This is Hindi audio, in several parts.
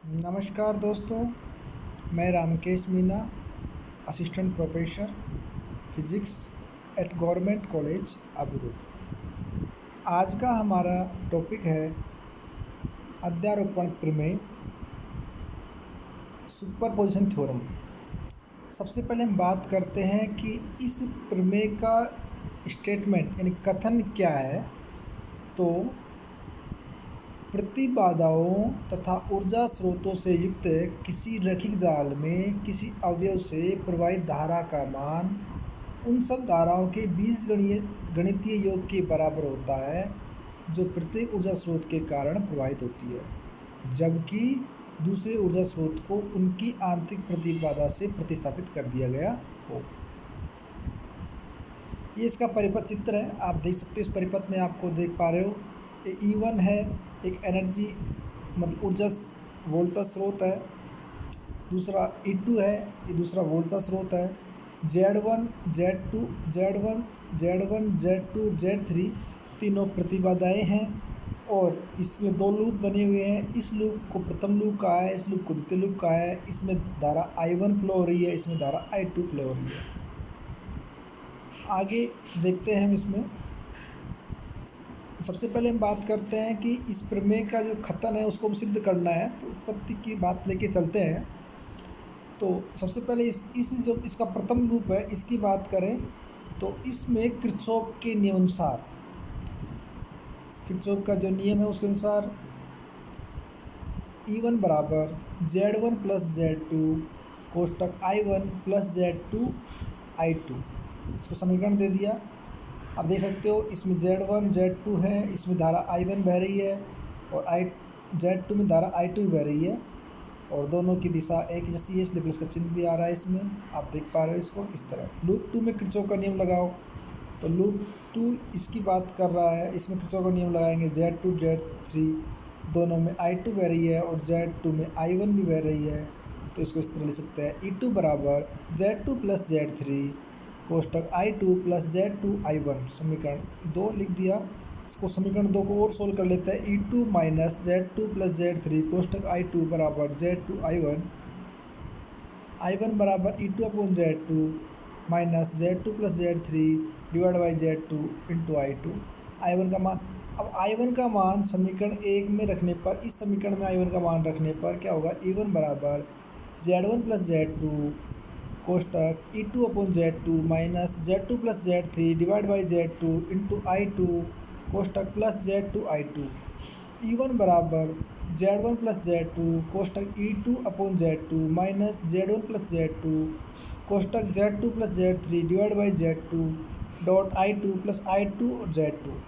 नमस्कार दोस्तों, मैं Ramkesh Meena, assistant professor physics at government college Abru. आज का हमारा टॉपिक है अध्यारोपण प्रमेय, सुपरपोजिशन थ्योरम। सबसे पहले हम बात करते हैं कि इस प्रमेय का स्टेटमेंट यानी कथन क्या है। तो प्रतिबाधाओं तथा ऊर्जा स्रोतों से युक्त किसी रैखिक जाल में किसी अवयव से प्रवाहित धारा का मान उन सब धाराओं के गणितीय योग के बराबर होता है जो प्रत्येक ऊर्जा स्रोत के कारण प्रवाहित होती है, जबकि दूसरे ऊर्जा स्रोत को उनकी आंतरिक प्रतिबाधा से प्रतिस्थापित कर दिया गया हो। ये इसका परिपथ चित्र है, आप देख सकते हो। इस परिपथ में आपको देख पा रहे हो E1 है, एक एनर्जी मतलब ऊर्जा वोल्टा स्रोत है। दूसरा E2 है, ये दूसरा वोल्टा स्रोत है। Z1 Z2 Z1 Z1 Z2 Z3 तीनों प्रतिबाधाएं हैं और इसमें दो लूप बने हुए हैं। इस लूप को प्रथम लूप कहा है, इस लूप को द्वितीय लूप कहा है। इसमें धारा I1 फ्लो हो रही है, इसमें धारा I2 फ्लो हो रही है। आगे देखते हैं हम इसमें। सबसे पहले हम बात करते हैं कि इस प्रमेय का जो कथन है उसको हम सिद्ध करना है, तो उत्पत्ति की बात लेके चलते हैं। तो सबसे पहले इस जो इसका प्रथम लूप है इसकी बात करें तो इसमें किरचॉफ के नियम अनुसार, किरचॉफ का जो नियम है उसके अनुसार E1 बराबर Z1 plus Z2 कोष्टक I1 plus Z2 I2, इसको समीकरण दे दिया। आप देख सकते हो इसमें Z1 Z2 है, इसमें धारा I1 बह रही है और Z2 में धारा I2 बह रही है और दोनों की दिशा एक जैसी है, इसलिए प्लस का चिन्ह भी आ रहा है इसमें। आप देख पा रहे हो इसको इस तरह। लूप 2 में किरचॉफ का नियम लगाओ, तो लूप 2 इसकी बात कर रहा है, इसमें किरचॉफ का नियम लगाएंगे। Z2 Z3 दोनों में I2 बह रही है और Z2 में I1 भी बह रही है, तो इसको इस तरह लिख सकते हैं E2 बराबर Z2 plus Z3 कोष्टक I2 plus Z2 I1, समीकरण 2 लिख दिया। इसको समीकरण 2 को और सोल्व कर लेते हैं। E2 minus Z2 plus Z3 कोष्टक I2 बराबर Z2 I1, I1 बराबर E2 upon Z2 minus Z2 plus Z3 divide by Z2 into I2। I1 का मान, अब I1 का मान समीकरण 1 में रखने पर, इस समीकरण में I1 का मान रखने पर क्या होगा, E1 बराबर Z1 प्लस Z2 कोष्टक E2 upon Z2 minus Z2 plus Z3 divide by Z2 into I2 कोष्टक प्लस Z2 I2। E1 बराबर Z1 प्लस Z2 कोष्टक E2 upon Z2 minus Z1 plus Z2 कोष्टक Z2 plus Z3 divide by Z2 dot I2 plus I2 और Z2।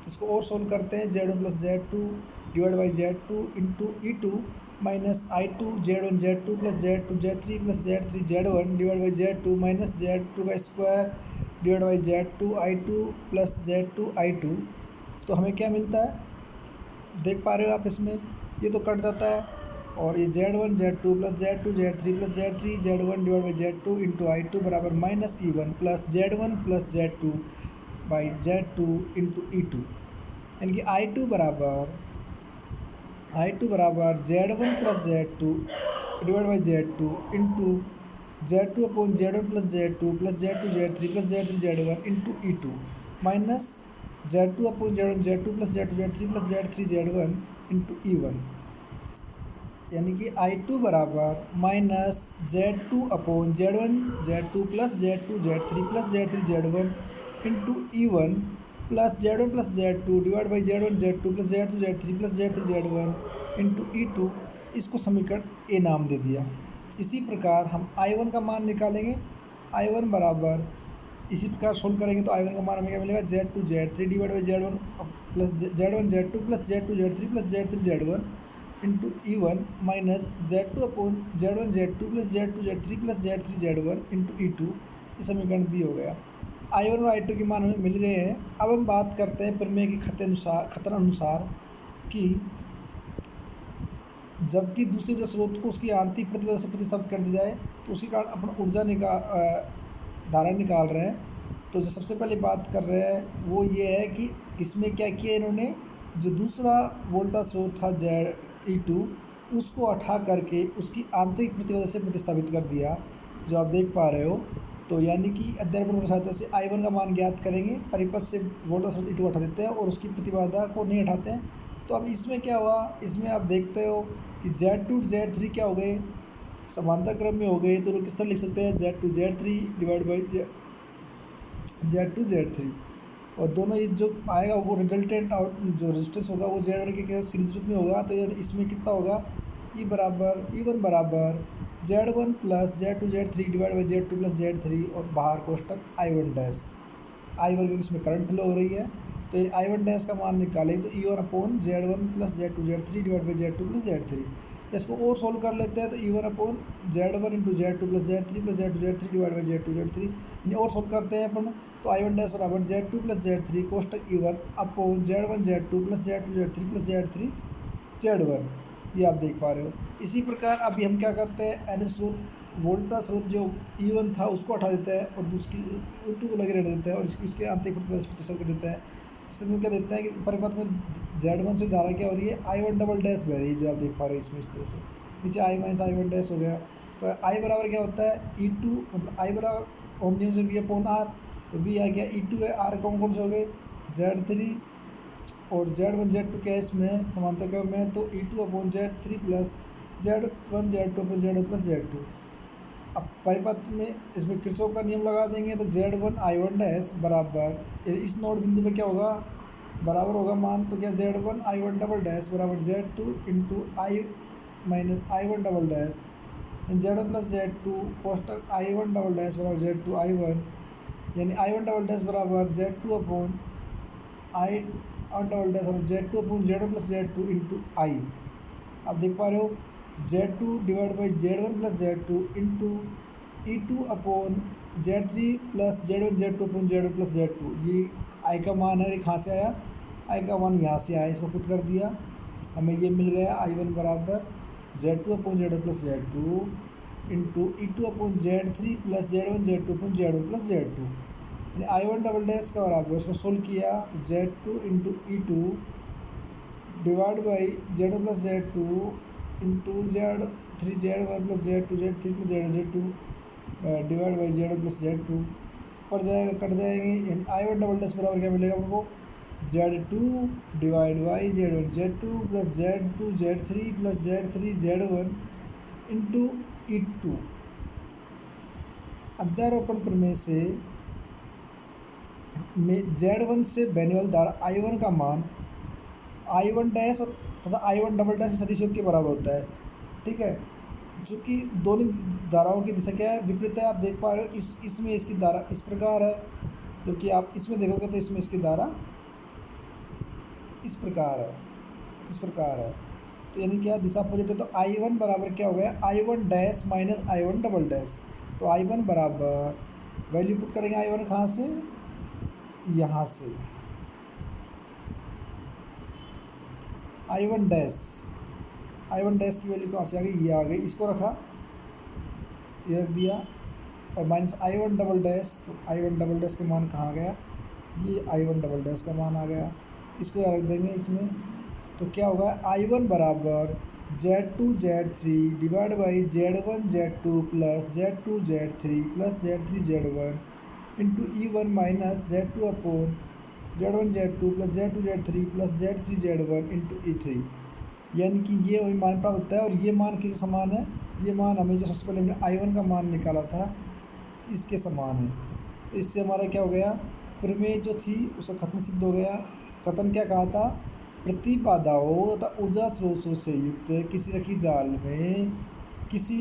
इसको और सोल्व करते हैं। Z1 plus Z2 divide by Z2 into E2 minus I2 Z1 Z2 plus Z2 Z3 plus Z3 Z1 divide by Z2 minus Z2 का square divide by Z2 I2 plus Z2 I2। तो हमें क्या मिलता है, देख पा रहे हो आप, इसमें ये तो कट जाता है और ये Z1 Z2 plus Z2 Z3 plus Z3 Z1 divide by Z2 into I2 बराबर minus E1 plus Z1 plus Z2 by Z2 into E2, यानी कि I2 बराबर Z1 plus Z2 divide by Z2 into Z2 upon Z1 plus Z2 plus Z2 Z3 plus Z3 Z1 into E2 minus Z2 upon Z1 Z2 plus Z2 Z3 plus Z3 Z1 into E1, यानी कि I2 बराबर minus Z2 upon Z1 Z2 plus Z2 Z3 plus Z3 Z1 into E1 plus Z1 plus Z2 divide by Z1 Z2 plus Z2 Z3 plus Z3 Z1 into E2। इसको समीकरण ए नाम दे दिया। इसी प्रकार हम I1 का मान निकालेंगे। I1 बराबर इसी प्रकार सोल्व करेंगे तो I1 का मान हमें क्या मिलेगा, Z2 Z3 divide by Z1 plus Z1 Z2 plus Z2 Z3 plus Z3 Z1 into E1 minus Z2 upon Z1 Z2 plus Z2 Z3 plus Z3 Z1 into E2। ये समीकरण बी हो गया। I1 और I2 के मान हमें मिल गए हैं। अब हम बात करते हैं प्रमेय की कथन अनुसार कि जबकि दूसरे ऊर्जा स्रोत को उसकी आंतरिक प्रतिबाधा से प्रतिस्थापित कर दिया जाए तो उसी कारण अपना ऊर्जा धारा निकाल रहे हैं। तो जो सबसे पहले बात कर रहे हैं वो ये है कि इसमें क्या किया इन्होंने, जो दूसरा वोल्टा स्रोत था E2 उसको हटा करके उसकी आंतरिक प्रतिबाधा से प्रतिस्थापित कर दिया, जो आप देख पा रहे हो। तो यानी कि अध्यारोपण की सहायता से I1 का मान ज्ञात करेंगे, परिपथ से वोल्टेज स्रोत E2 हटा देते हैं और उसकी प्रतिबाधा को नहीं हटाते हैं। तो अब इसमें क्या हुआ, इसमें आप देखते हो कि Z2 Z3 क्या हो गए, समांतर क्रम में हो गए। तो किस तरह लिख सकते हैं, Z2 Z3 divide by Z2 Z3, और दोनों ये जो आएगा वो रिजल्टेंट आउट जो रेजिस्टेंस होगा वो Z1 के सीरीज रूप में होगा। तो यार इसमें कितना होगा, E1 बराबर Z1 plus Z2 Z3 divide by Z2 plus Z3, और बाहर कोष्टक I1 डैश, I1 क्योंकि इसमें करंट फ्लो हो रही है। तो ये I1 डैश का मान निकालें तो E1 upon Z1 plus Z2 Z3 divide by Z2 plus Z3। इसको और सोल्व कर लेते हैं तो E1 upon Z1 into Z2 plus Z3 plus Z2 Z3 divide by Z2 Z3, इन्हें और सोल्व करते हैं अपन। तो I1 डैश बराबर Z2 plus Z3 कोष्टक E1 upon Z1 Z2 plus Z2 Z3 plus Z3 Z1, ये आप देख पा रहे हो। इसी प्रकार अभी हम क्या करते हैं, एन स्रोत वोल्टा स्रोत जो E1 था उसको हटा देते हैं और उसकी E2 को लगे रहने देते हैं और इसके आंतरिक प्रतिशत कर देता है। इसमें क्या देता है कि परिपथ में Z1 से धारा क्या हो रही है, I1 डबल डैश बह रही है, जो आप देख पा रहे हो इसमें इस तरह से। नीचे I माइनस I1 डैश हो गया। तो I बराबर क्या होता है, E2 मतलब I बराबर ओमनियम से V अपॉन R, तो V आ गया, E2 है, R कौन से हो गए Z3 और Z1 Z2 क्या है इसमें समांतर क्रम में, तो E2 upon Z3 plus Z1 Z2 upon Z1 plus Z2। अब परिपथ में इसमें किरचॉफ का नियम लगा देंगे तो Z1 I1 डैश बराबर इस नोड बिंदु पे क्या होगा, बराबर होगा मान, तो क्या Z1 I1 डबल डैश बराबर Z2 into I minus I1 double dash Z1 plus Z2 कोष्टक I1 double dash बराबर Z2 I1, यानी I1 डबल डैश बराबर Z2 upon I1 double dash और Z2 upon Z1 plus Z2 into I। आप देख पा रहे हो Z2 divide by Z1 plus Z2 into E2 upon Z3 plus Z1 Z2 upon Z1 plus Z2। ये I का मान है, कहाँ से आया, I का मान यहाँ से आया, इसको पुट कर दिया, हमें ये मिल गया I1 बराबर Z2 upon Z1 plus Z2 into E2 upon Z3 plus Z1 Z2 upon Z1 plus Z2, यानी I1 डबल डैश का बराबर, इसको सोल्व किया तो Z2 into E2 divide by Z1 plus Z2 into Z3 Z1 plus Z2 Z3 plus Z2 divide by Z1 plus Z2 पर जाएगा, कट जाएंगे, यानी I1 डबल डैश बराबर क्या मिलेगा हमको, Z2 divide by Z1 Z2 plus Z2 Z3 plus Z3 Z1 into E2। अध्यारोपण प्रमेय से में Z1 से बहने वाली धारा I1 का मान I1 डैश तथा I1 डबल डैश सदिशों के बराबर होता है, ठीक है। चूँकि दोनों धाराओं की दिशा क्या है, विपरीत है। आप देख पा रहे हो इसमें इसकी धारा इस प्रकार है, क्योंकि आप इसमें देखोगे तो इसमें इसकी धारा इस प्रकार है, इस प्रकार है। तो यानी क्या दिशा अपोजिट है, तो I1 बराबर क्या हो गया, I1 dash minus I1 double dash. तो I1 बराबर वैल्यू पुट करेंगे I1 कहाँ से, यहाँ से I1 डैश की वैल्यू कहाँ से आ गई, ये आ गई, इसको रखा, ये रख दिया, और माइनस I1 डबल डैश, तो I1 डबल डैश का मान कहाँ गया, ये I1 डबल डैश का मान आ गया, इसको रख देंगे इसमें। तो क्या होगा, I1 बराबर Z2 Z3 divide by Z1 Z2 plus Z2 Z3 plus Z3 Z1 into E1 minus Z2 upon Z1 Z2 plus Z2 Z3 plus Z3 Z1 into E3, यानी कि ये वही मान प्राप्त होता है। और ये मान किसके समान है, ये मान हमें जो सबसे पहले हमने I1 का मान निकाला था इसके समान है। तो इससे हमारा क्या हो गया, प्रमेय जो थी उसका कथन सिद्ध हो गया। कथन क्या कहा था, प्रतिबाधाओं तथा ऊर्जा स्रोतों से युक्त किसी रखी जाल में किसी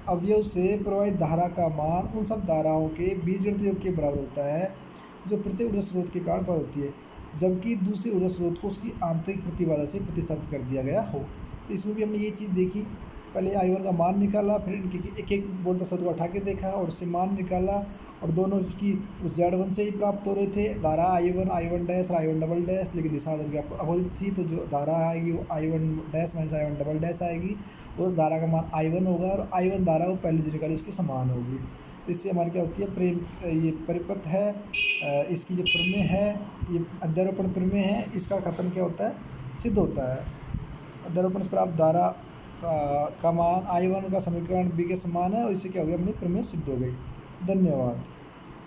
अवयव से प्रवाहित धारा का मान उन सब धाराओं के बीजगणित योग के बराबर होता है जो प्रत्येक ऊर्जा स्रोत के कारण प्राप्त होती है, जबकि दूसरे ऊर्जा स्रोत को उसकी आंतरिक प्रतिबाधा से प्रतिस्थापित कर दिया गया हो। तो इसमें भी हमने ये चीज़ देखी, पहले I1 का मान निकाला, फिर इनके एक एक वोल्ट स्रोत को उठा के देखा और उससे मान निकाला, और दोनों की उस Z1 से ही प्राप्त हो रहे थे धारा I1 डैश और I1 डबल डैश, लेकिन दिशा उनकी अपोजिट थी। तो जो धारा आएगी वो I1 dash minus I1 double dash आएगी, वो धारा का मान I1 होगा, और I1 धारा वो पहले जो निकाली उसके समान होगी। तो इससे हमारी क्या होती है, ये परिपथ है, इसकी जो प्रमेय है, ये अध्यारोपण प्रमेय है, इसका कथन क्या होता है, सिद्ध होता है। अध्यारोपण से प्राप्त धारा का मान I1 का समीकरण B के समान है, और इससे क्या हो गया, अपनी प्रमेय सिद्ध हो गई। धन्यवाद।